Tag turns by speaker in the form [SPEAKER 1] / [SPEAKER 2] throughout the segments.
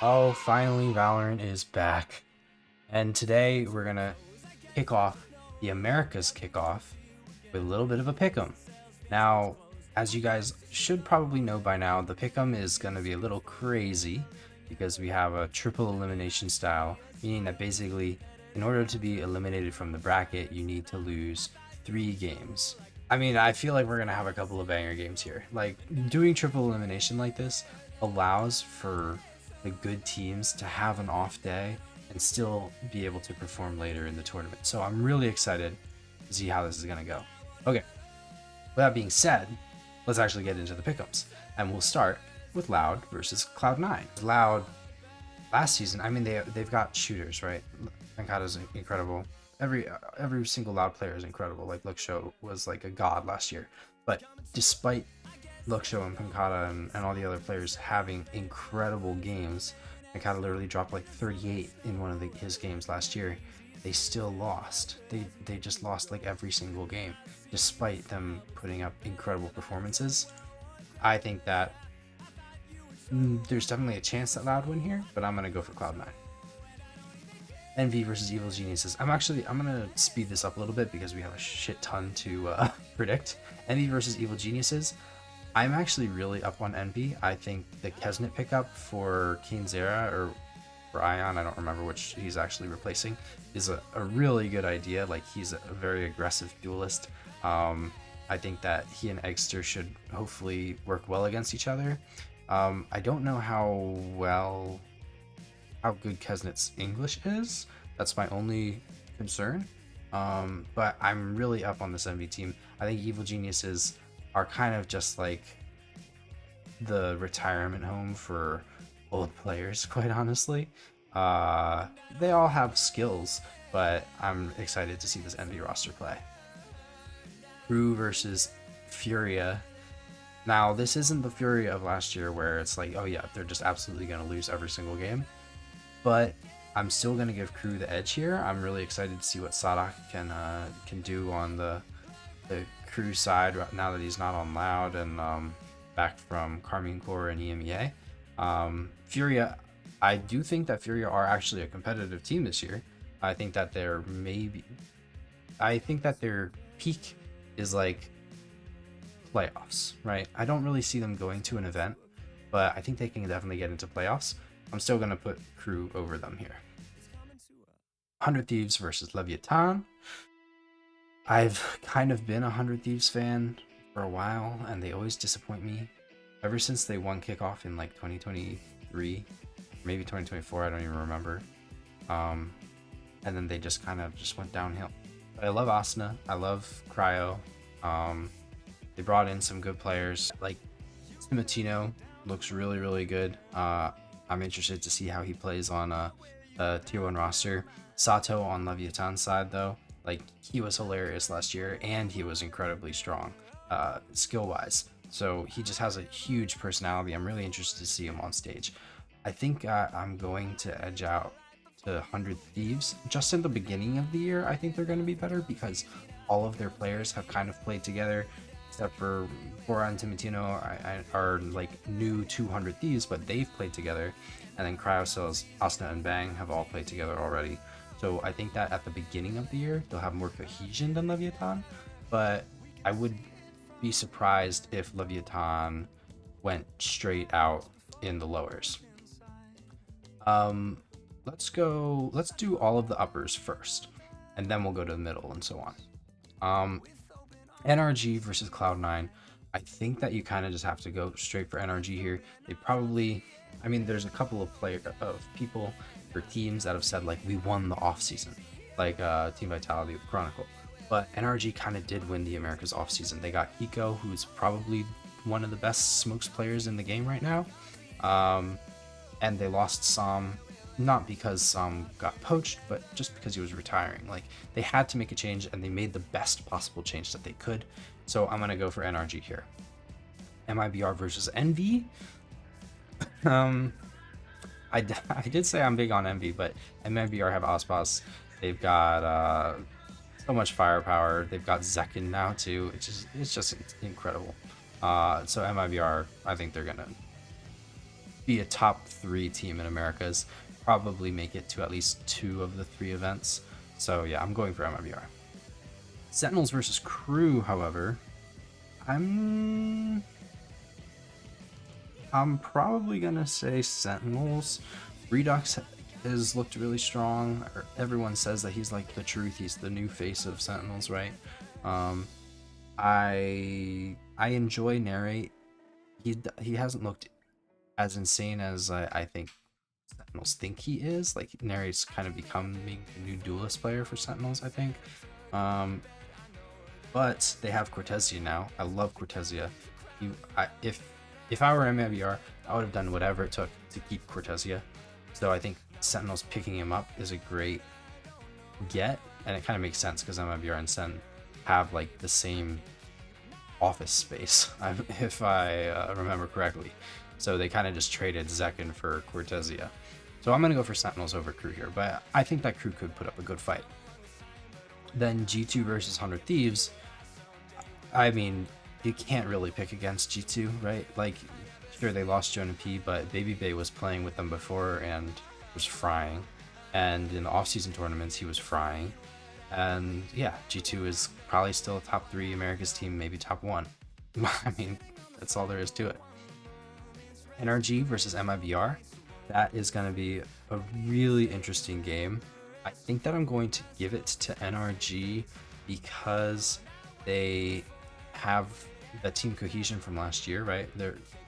[SPEAKER 1] Oh, finally, Valorant is back. And today we're gonna kick off the Americas Kickoff with a little bit of a pick'em. Now, as you guys should probably know by now, the pick'em is gonna be a little crazy because we have a triple elimination style, meaning that basically, in order to be eliminated from the bracket, you need to lose 3 games. I mean, I feel like we're gonna have a couple of banger games here. Like, doing triple elimination like this allows for the good teams to have an off day and still be able to perform later in the tournament. So I'm really excited to see how this is gonna go. Okay, with that being said, let's actually get into the pickups, and we'll start with Loud versus Cloud9. Loud last season, I mean, they've got shooters, right? Pankata's incredible. Every single Loud player is incredible. Like Luxo was like a god last year, but despite Luxo and Pankata and all the other players having incredible games, Pankata literally dropped like 38 in one of his games last year. They still lost. They just lost like every single game, despite them putting up incredible performances. I think that there's definitely a chance that Loud win here, but I'm gonna go for Cloud9. Envy versus Evil Geniuses. I'm gonna speed this up a little bit because we have a shit ton to predict. Envy versus Evil Geniuses. I'm actually really up on Envy. I think the Kesnet pickup for Kinzera or for Ion, I don't remember which he's actually replacing, is a really good idea. Like, he's a very aggressive duelist. I think that he and Eggster should hopefully work well against each other. I don't know how good Kesnet's English is. That's my only concern. But I'm really up on this Envy team. I think Evil Geniuses are kind of just like the retirement home for old players, quite honestly. They all have skills, but I'm excited to see this Envy roster play. Crew versus Furia. Now, this isn't the Furia of last year where it's like, oh yeah, they're just absolutely going to lose every single game. But I'm still going to give Crew the edge here. I'm really excited to see what Sadak can do on the Crew side now that he's not on Loud and back from Carmine Core and EMEA. Furia, I do think that Furia are actually a competitive team this year. I think that their peak is like playoffs, right? I don't really see them going to an event, but I think they can definitely get into playoffs. I'm still going to put Crew over them here. 100 Thieves versus Leviatan. I've kind of been a 100 Thieves fan for a while, and they always disappoint me. Ever since they won Kickoff in like 2023, maybe 2024, I don't even remember. And then they just kind of just went downhill. But I love Asuna. I love Cryo. They brought in some good players. Like Timatino looks really, really good. I'm interested to see how he plays on a tier 1 roster. Sato on Leviatan's side, though, like, he was hilarious last year, and he was incredibly strong skill-wise. So he just has a huge personality. I'm really interested to see him on stage. I think I'm going to edge out to 100 Thieves. Just in the beginning of the year, I think they're going to be better because all of their players have kind of played together, except for Bora and Timatino are like new 200 Thieves, but they've played together. And then Cryocells, Asuna, and Bang have all played together already. So I think that at the beginning of the year, they'll have more cohesion than Leviatan, but I would be surprised if Leviatan went straight out in the lowers. Let's do all of the uppers first, and then we'll go to the middle and so on. NRG versus Cloud9. I think that you kind of just have to go straight for NRG here. They probably, I mean, there's a couple of people for teams that have said like we won the off season, like Team Vitality with Chronicle. But NRG kind of did win the Americas off season. They got Hiko, who's probably one of the best smokes players in the game right now, and they lost Sam, not because Sam got poached, but just because he was retiring. Like, they had to make a change, and they made the best possible change that they could. So I'm gonna go for NRG here. MIBR versus Envy. I did say I'm big on Envy, but MIBR have Ospas. They've got so much firepower. They've got Zekin now too. It's just incredible. So MIBR, I think they're gonna be a top 3 team in Americas, probably make it to at least 2 of the 3 events. So yeah, I'm going for MIBR. Sentinels versus Crew, however, I'm probably gonna say Sentinels. Redux has looked really strong. Everyone says that he's like the truth. He's the new face of Sentinels, right? I enjoy Narrate. He hasn't looked as insane as I think Sentinels think he is. Like Narrate's kind of becoming the new duelist player for Sentinels, I think. But they have Cortezia now. I love Cortezia. If I were MIBR, I would have done whatever it took to keep Cortezia. So I think Sentinels picking him up is a great get, and it kind of makes sense because MIBR and Sen have like the same office space, if I remember correctly. So they kind of just traded Zekin for Cortezia. So I'm gonna go for Sentinels over Crew here, but I think that Crew could put up a good fight. Then G2 versus 100 Thieves. I mean, you can't really pick against G2, right? Like, sure, they lost Jonah P, but Baby Bay was playing with them before and was frying. And in the off-season tournaments, he was frying. And yeah, G2 is probably still a top 3 Americas team, maybe top 1. I mean, that's all there is to it. NRG versus MIBR. That is going to be a really interesting game. I think that I'm going to give it to NRG because they have the team cohesion from last year, right?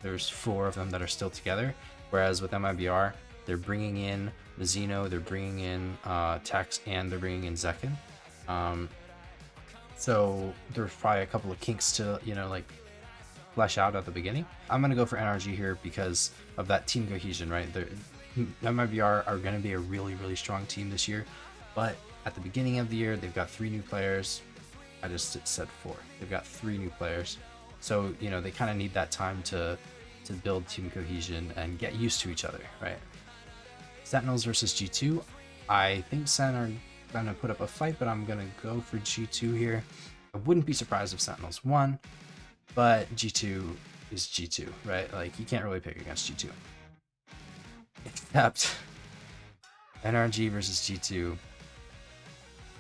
[SPEAKER 1] There's 4 of them that are still together, whereas with MIBR, they're bringing in Mizzino, they're bringing in Tex, and they're bringing in Zekin. So there's probably a couple of kinks to, like, flesh out at the beginning. I'm going to go for NRG here because of that team cohesion, right? MIBR are going to be a really, really strong team this year, but at the beginning of the year, they've got 3 new players. I just said 4. They've got 3 new players. So, they kind of need that time to build team cohesion and get used to each other, right? Sentinels versus G2. I think Sen are going to put up a fight, but I'm going to go for G2 here. I wouldn't be surprised if Sentinels won, but G2 is G2, right? Like, you can't really pick against G2. Except NRG versus G2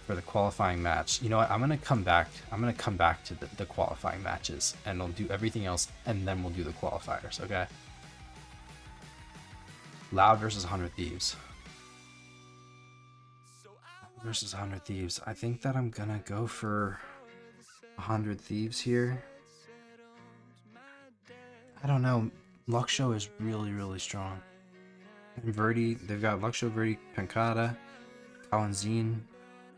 [SPEAKER 1] for the qualifying match. You know what? I'm gonna come back to the qualifying matches, and I'll do everything else, and then we'll do the qualifiers. Okay. Loud versus 100 Thieves. Versus 100 Thieves. I think that I'm gonna go for 100 Thieves here. I don't know. Luxo is really, really strong. And Verdi, they've got Luxo, Verdi, Pancada, Kalanzine.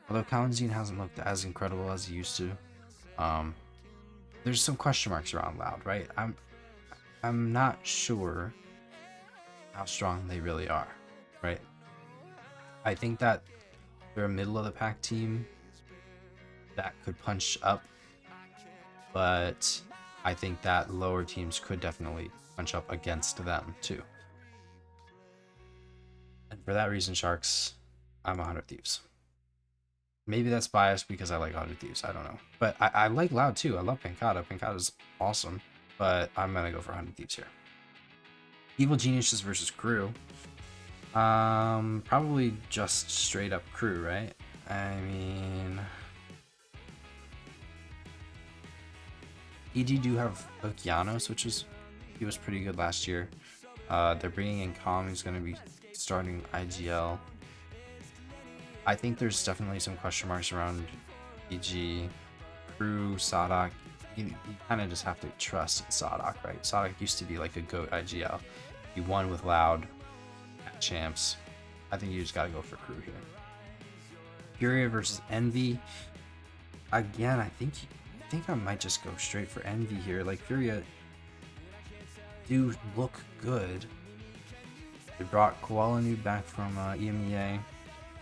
[SPEAKER 1] Although Kalanzine hasn't looked as incredible as he used to. There's some question marks around Loud, right? I'm not sure how strong they really are, right? I think that they're a middle of the pack team that could punch up, but I think that lower teams could definitely punch up against them too. And for that reason, Sharks, I'm 100 Thieves. Maybe that's biased because I like 100 Thieves. I don't know. But I like Loud too. I love Pancada. Pancada's awesome. But I'm going to go for 100 Thieves here. Evil Geniuses versus Crew. Probably just straight up Crew, right? I mean, EG do have Okeanos, he was pretty good last year. They're bringing in Calm, who's going to be starting IGL. I think there's definitely some question marks around EG, Crew, Sadak. You kind of just have to trust Sadak, right? Sadak used to be like a GOAT IGL. He won with Loud at Champs. I think you just got to go for Crew here. Furia versus Envy. Again, I think I might just go straight for Envy here. Like, Furia do look good. They brought Koalanu back from EMEA.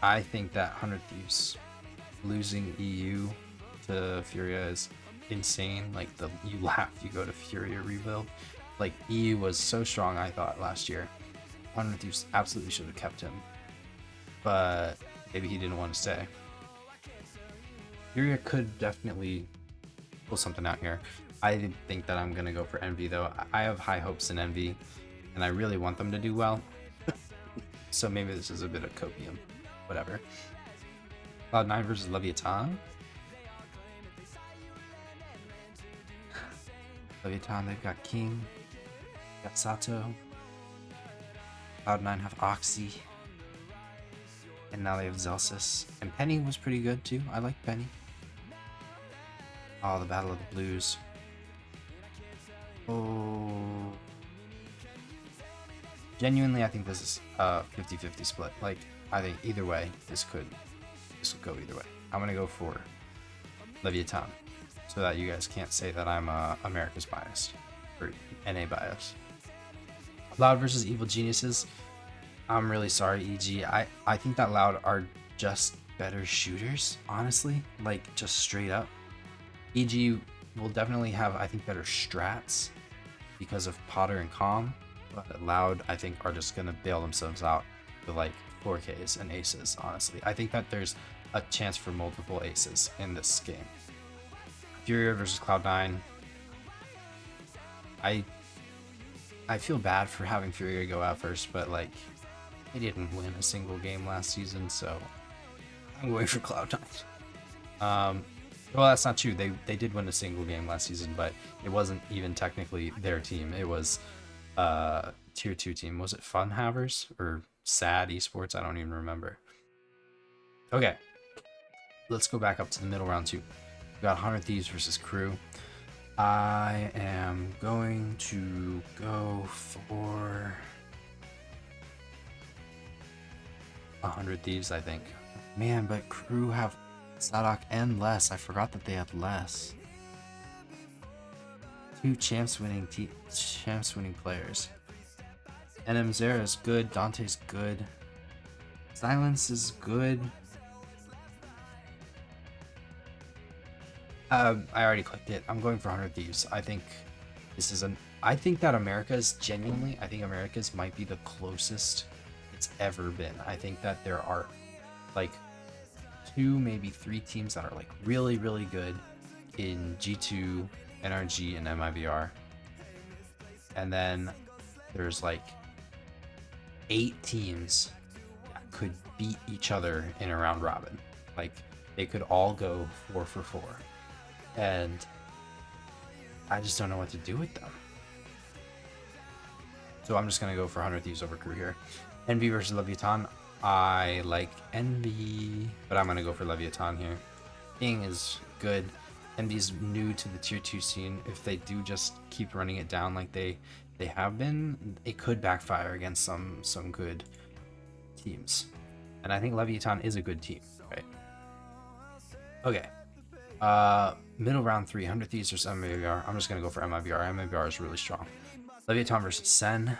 [SPEAKER 1] I think that 100 Thieves losing EU to Furia is insane. Like, you laugh, you go to Furia rebuild. Like, EU was so strong, I thought, last year. 100 Thieves absolutely should have kept him, but maybe he didn't want to stay. Furia could definitely pull something out here. I think that I'm going to go for Envy, though. I have high hopes in Envy. and I really want them to do well. So maybe this is a bit of copium. Whatever. Cloud9 versus Leviatan. Leviatan, they've got King. Got Sato. Cloud9 have Oxy. And now they have Zelsis. And Penny was pretty good too. I like Penny. Oh, the Battle of the Blues. Oh. Genuinely, I think this is a 50-50 split. Like, I think either way, this will go either way. I'm gonna go for Leviatan, so that you guys can't say that I'm America's biased or NA biased. Loud versus Evil Geniuses. I'm really sorry, EG. I think that Loud are just better shooters, honestly. Like, just straight up. EG will definitely have, I think, better strats because of Potter and Calm. But Loud, I think, are just going to bail themselves out with, like, 4Ks and aces, honestly. I think that there's a chance for multiple aces in this game. Furia versus Cloud9. I feel bad for having Furia go out first, but, like, they didn't win a single game last season, so I'm going for Cloud9. Well, that's not true. They did win a single game last season, but it wasn't even technically their team. It was tier 2 team. Was it Funhavers or Sad Esports? I don't even remember. Okay, let's go back up to the middle round 2. We got 100 Thieves versus Crew. I am going to go for 100 Thieves, I think. Man, but Crew have Sadok and Less. I forgot that they had Less. 2 champs winning players. NM Zera is good. Dante's good. Silence is good. I already clicked it. I'm going for 100 Thieves. I think this is I think that America's genuinely. I think America's might be the closest it's ever been. I think that there are like 2, maybe 3 teams that are like really, really good in G2, NRG, and MIBR. And then there's like 8 teams that could beat each other in a round robin. Like, they could all go 4 for 4. And I just don't know what to do with them. So I'm just going to go for 100 Thieves over Crew here. Envy versus Leviatan. I like Envy, but I'm going to go for Leviatan here. King is good. Envy's new to the tier 2 scene. If they do just keep running it down like they have been, it could backfire against some good teams. And I think Leviatan is a good team, right? Okay. Middle round 3, 100 Thieves versus MIBR. I'm just going to go for MIBR. MIBR is really strong. Leviatan versus Sen.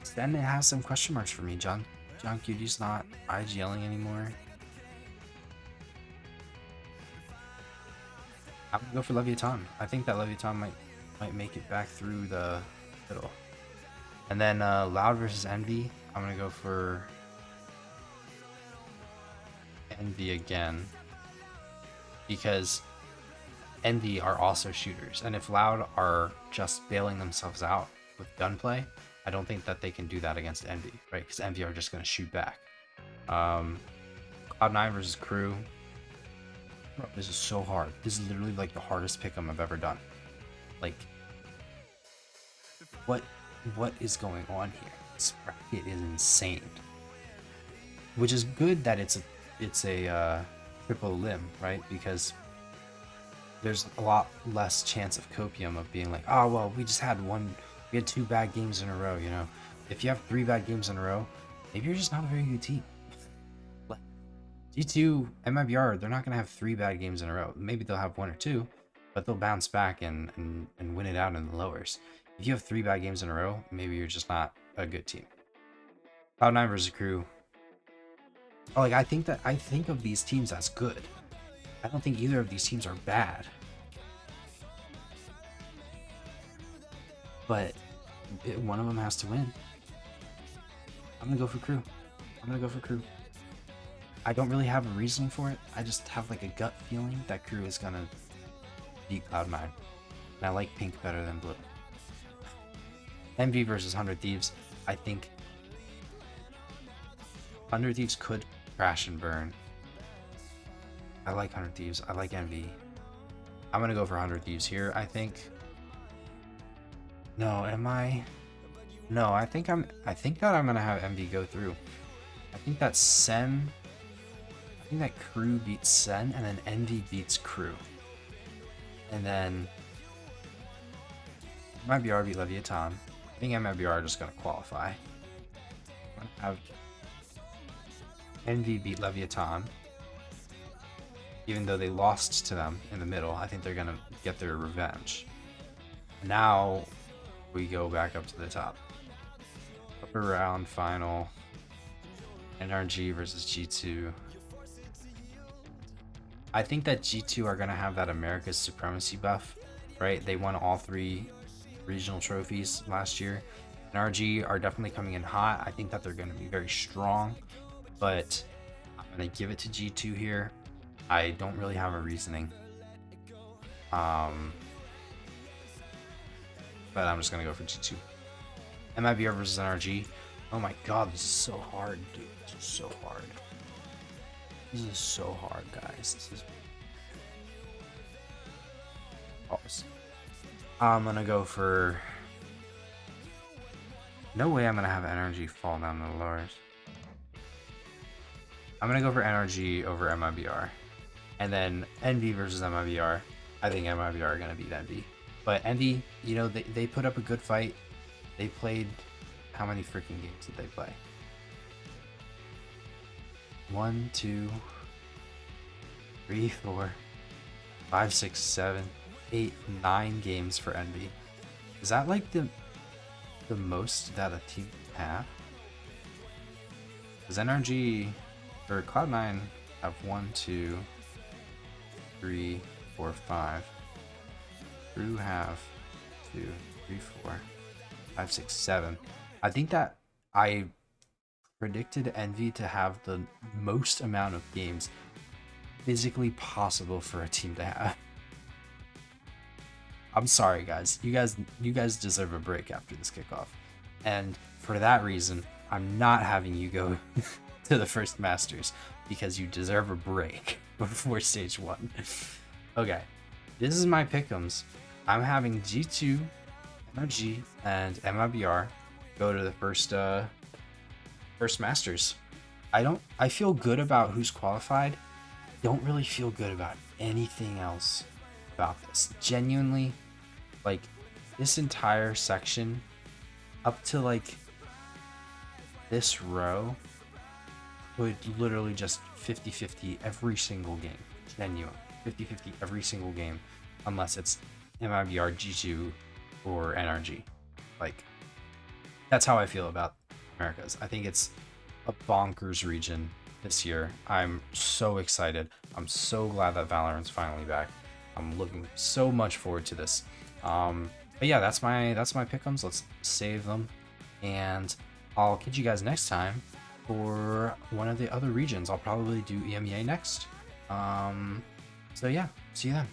[SPEAKER 1] Sen has some question marks for me. John QD's not IGLing anymore. I'm gonna go for Leviatan. I think that Leviatan might make it back through the middle. And then Loud versus Envy. I'm gonna go for Envy again, because Envy are also shooters, and if Loud are just bailing themselves out with gunplay, I don't think that they can do that against Envy, right? Because Envy are just gonna shoot back. Cloud9 versus Crew. Bro, this is so hard. This is literally like the hardest pick'em I've ever done. Like, what is going on here? This bracket is insane. Which is good that it's a triple limb, right? Because there's a lot less chance of copium of being like, oh well, we had 2 bad games in a row, you know. If you have 3 bad games in a row, maybe you're just not a very good team. G2, MIBR, they're not going to have 3 bad games in a row. Maybe they'll have 1 or 2, but they'll bounce back and win it out in the lowers. If you have 3 bad games in a row, maybe you're just not a good team. Cloud9 versus Crew. Oh, like, I think of these teams as good. I don't think either of these teams are bad. But one of them has to win. I'm going to go for Crew. I don't really have a reason for it. I just have like a gut feeling that Crew is gonna beat Cloud9. And I like pink better than blue. Envy versus 100 Thieves. I think 100 Thieves could crash and burn. I like 100 Thieves. I like Envy. I'm gonna go for 100 Thieves here, I think. No, am I? No, I think that I'm gonna have Envy go through. I think that Crew beats Sen, and then Envy beats Crew. And then MIBR beat Leviatan. I think MIBR are just gonna qualify. I'm gonna have Envy beat Leviatan. Even though they lost to them in the middle, I think they're gonna get their revenge. Now we go back up to the top. Upper round final. NRG versus G2. I think that G2 are gonna have that America's Supremacy buff, right? They won all 3 regional trophies last year. NRG are definitely coming in hot. I think that they're gonna be very strong, but I'm gonna give it to G2 here. I don't really have a reasoning. But I'm just gonna go for G2. MIBR versus NRG. Oh my god, this is so hard, dude. This is so hard. This is so hard, guys. This is... Pause. I'm gonna go for... No way I'm gonna have NRG fall down the lowers. I'm gonna go for NRG over MIBR. And then Envy versus MIBR. I think MIBR are gonna beat Envy. But Envy, you know, they put up a good fight. They played... How many freaking games did they play? 1, 2, 3, 4, 5, 6, 7, 8, 9 games for Envy. Is that like the most that a team can have? Does NRG or Cloud9 have 1, 2, 3, 4, 5? Crew have 2, 3, 4, 5, 6, 7. I think that I predicted Envy to have the most amount of games physically possible for a team to have. I'm sorry, guys. You guys deserve a break after this kickoff. And for that reason, I'm not having you go to the first Masters because you deserve a break before stage 1. Okay, this is my pick'ems. I'm having G2, NRG, and MIBR go to the first Masters. I feel good about who's qualified. Don't really feel good about anything else about this. Genuinely, like, this entire section up to like this row would literally just 50-50 every single game. Genuine 50-50 every single game, unless it's MIBR, G2, or NRG. Like, that's how I feel about Americas. I think it's a bonkers region this year. I'm so excited. I'm so glad that Valorant's finally back. I'm looking so much forward to this. But yeah, that's my pick'ems. Let's save them, and I'll catch you guys next time for one of the other regions. I'll probably do EMEA next. So yeah, see you then.